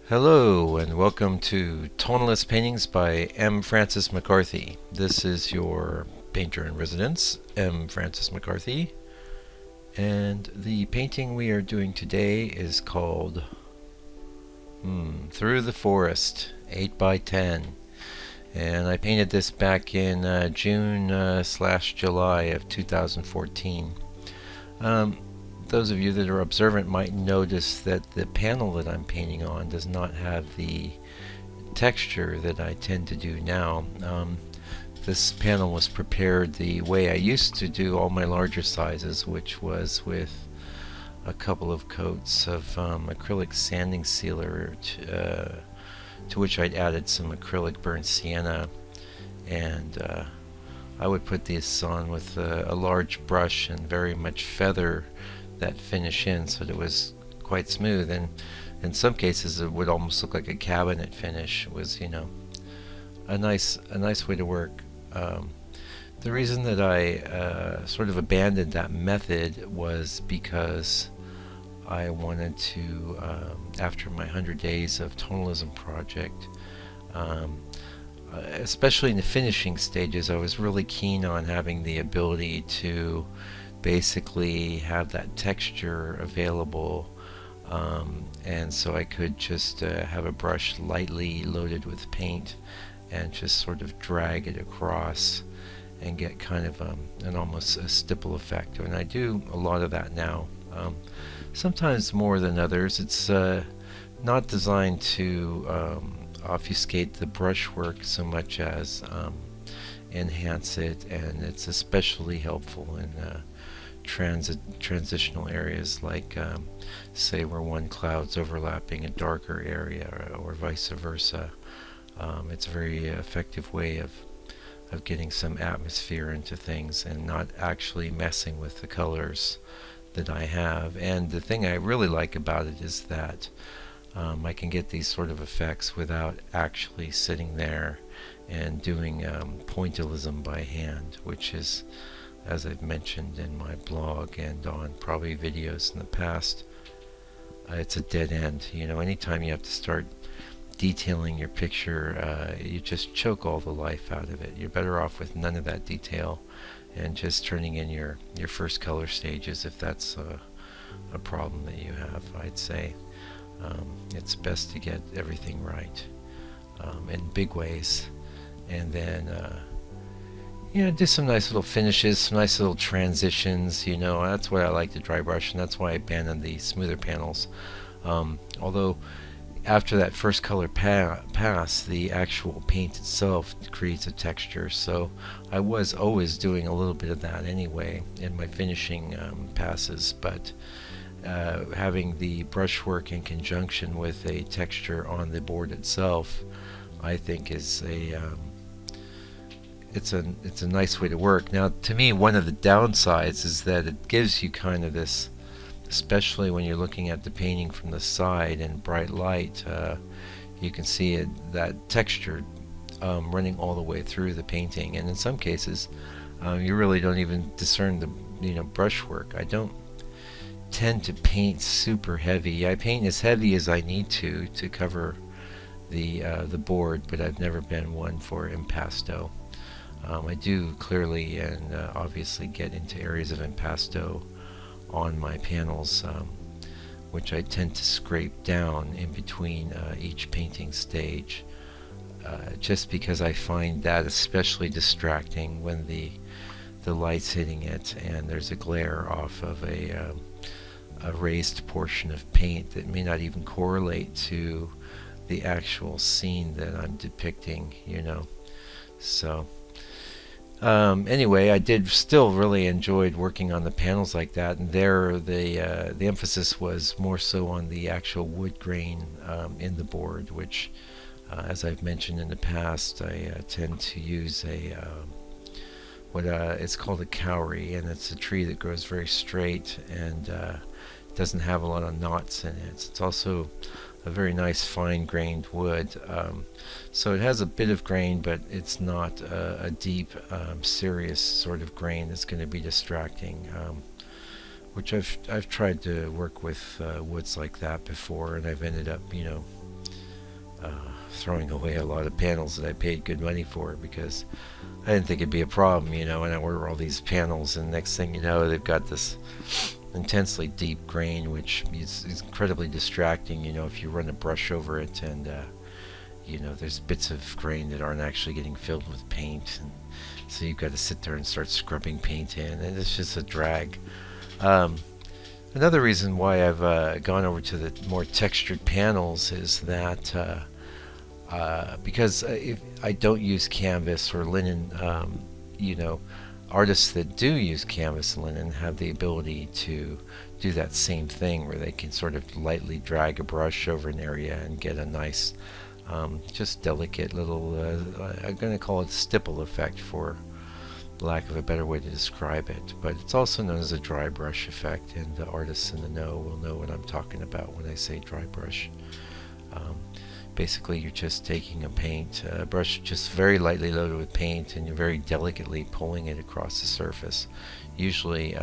Hello and welcome to Tonalist Paintings by M. Francis McCarthy. This is your painter in residence, M. Francis McCarthy, and the painting we are doing today is called Through the Forest, 8 by 10. And I painted this back in June/July of 2014. Those of you that are observant might notice that the panel that I'm painting on does not have the texture that I tend to do now. This panel was prepared the way I used to do all my larger sizes, which was with a couple of coats of acrylic sanding sealer to which I'd added some acrylic burnt sienna, and I would put this on with a large brush and very much feather that finish in so that it was quite smooth, and in some cases it would almost look like a cabinet finish. It was, a nice way to work. The reason that I sort of abandoned that method was because I wanted to, after my 100 days of Tonalism project, especially in the finishing stages, I was really keen on having the ability to basically have that texture available, and so I could just have a brush lightly loaded with paint and just sort of drag it across and get kind of an almost a stipple effect. And I do a lot of that now, sometimes more than others. It's not designed to obfuscate the brushwork so much as enhance it, and it's especially helpful in transitional areas like say where one cloud's overlapping a darker area, or vice versa. It's a very effective way of getting some atmosphere into things and not actually messing with the colors that I have. And the thing I really like about it is that I can get these sort of effects without actually sitting there and doing pointillism by hand, which is, as I've mentioned in my blog and on probably videos in the past, it's a dead end. Anytime you have to start detailing your picture, you just choke all the life out of it. You're better off with none of that detail and just turning in your first color stages, if that's a problem that you have. I'd say it's best to get everything right in big ways, and then do some nice little finishes, some nice little transitions. That's why I like to dry brush, and that's why I abandoned the smoother panels. Although after that first color pass, the actual paint itself creates a texture, so I was always doing a little bit of that anyway in my finishing passes, but having the brushwork in conjunction with a texture on the board itself, I think is it's a nice way to work. Now, to me, one of the downsides is that it gives you kind of this, especially when you're looking at the painting from the side in bright light, you can see that texture running all the way through the painting, and in some cases you really don't even discern the brushwork. I don't tend to paint super heavy. I paint as heavy as I need to cover the board, but I've never been one for impasto. I do clearly and obviously get into areas of impasto on my panels, which I tend to scrape down in between each painting stage, just because I find that especially distracting when the light's hitting it and there's a glare off of a raised portion of paint that may not even correlate to the actual scene that I'm depicting. So anyway, I did still really enjoyed working on the panels like that, and there the emphasis was more so on the actual wood grain in the board, which, as I've mentioned in the past, I tend to use what it's called a kauri, and it's a tree that grows very straight and doesn't have a lot of knots in it. It's also a very nice fine-grained wood, so it has a bit of grain, but it's not a deep, serious sort of grain that's going to be distracting, which I've tried to work with woods like that before, and I've ended up, throwing away a lot of panels that I paid good money for, because I didn't think it'd be a problem, and I order all these panels, and next thing you know, they've got this intensely deep grain, which is incredibly distracting, if you run a brush over it, and there's bits of grain that aren't actually getting filled with paint, and so you've got to sit there and start scrubbing paint in, and it's just a drag. Um, Another reason why I've gone over to the more textured panels is that because if I don't use canvas or linen, artists that do use canvas and linen have the ability to do that same thing, where they can sort of lightly drag a brush over an area and get a nice, just delicate little, I'm going to call it stipple effect for lack of a better way to describe it, but it's also known as a dry brush effect, and the artists in the know will know what I'm talking about when I say dry brush. Um, Basically, you're just taking a brush just very lightly loaded with paint, and you're very delicately pulling it across the surface, usually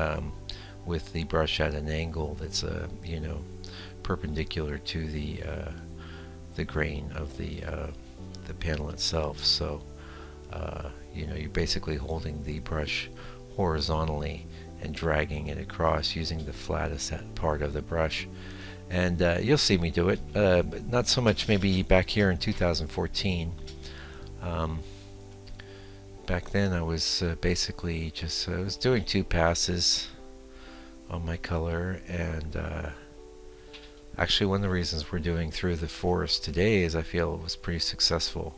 with the brush at an angle that's perpendicular to the grain of the panel itself. So you're basically holding the brush horizontally and dragging it across using the flattest part of the brush. And you'll see me do it, but not so much maybe back here in 2014. Back then I was basically just I was doing 2 passes on my color, and actually one of the reasons we're doing Through the Forest today is I feel it was pretty successful.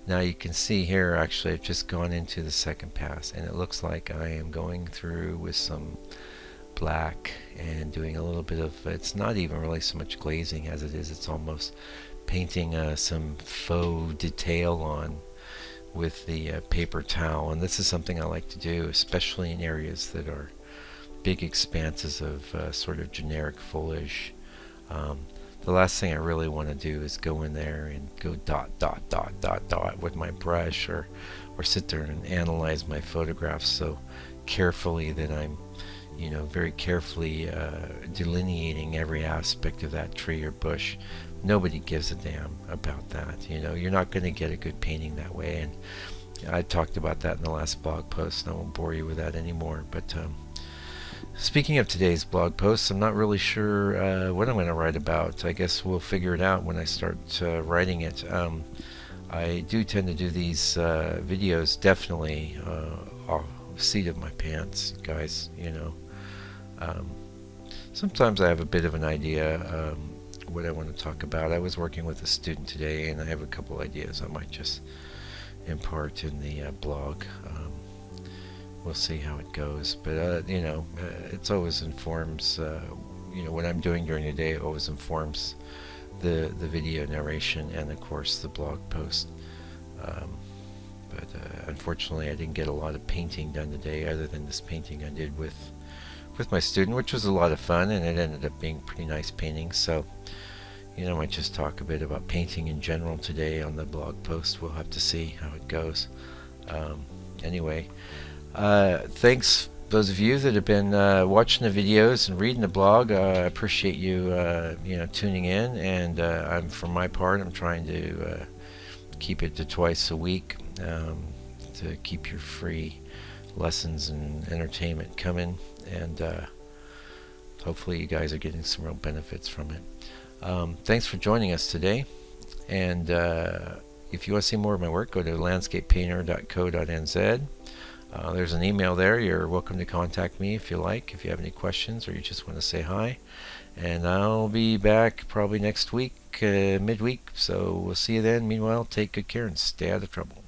Now you can see here, actually I've just gone into the second pass, and it looks like I am going through with some black and doing a little bit of, it's not even really so much glazing as it is, it's almost painting some faux detail on with the paper towel. And this is something I like to do, especially in areas that are big expanses of sort of generic foliage. The last thing I really want to do is go in there and go dot dot dot dot dot with my brush, or sit there and analyze my photographs so carefully that I'm very carefully delineating every aspect of that tree or bush. Nobody gives a damn about that. You're not going to get a good painting that way, and I talked about that in the last blog post, and I won't bore you with that anymore. But speaking of today's blog post, I'm not really sure what I'm going to write about. I guess we'll figure it out when I start writing it. I do tend to do these videos definitely off the seat of my pants, guys. Sometimes I have a bit of an idea what I want to talk about. I was working with a student today, and I have a couple ideas I might just impart in the blog. We'll see how it goes, but it's always informs. What I'm doing during the day always informs the video narration and of course the blog post. But unfortunately, I didn't get a lot of painting done today, other than this painting I did with my student, which was a lot of fun, and it ended up being pretty nice painting. So I might just talk a bit about painting in general today on the blog post. We'll have to see how it goes. Anyway, thanks those of you that have been watching the videos and reading the blog. I appreciate you tuning in, and from my part, I'm trying to keep it to twice a week to keep your free lessons and entertainment coming, and hopefully you guys are getting some real benefits from it. Thanks for joining us today, and if you want to see more of my work, go to landscapepainter.co.nz. There's an email there. You're welcome to contact me if you like, if you have any questions or you just want to say hi. And I'll be back probably next week, midweek, so we'll see you then. Meanwhile, take good care and stay out of trouble.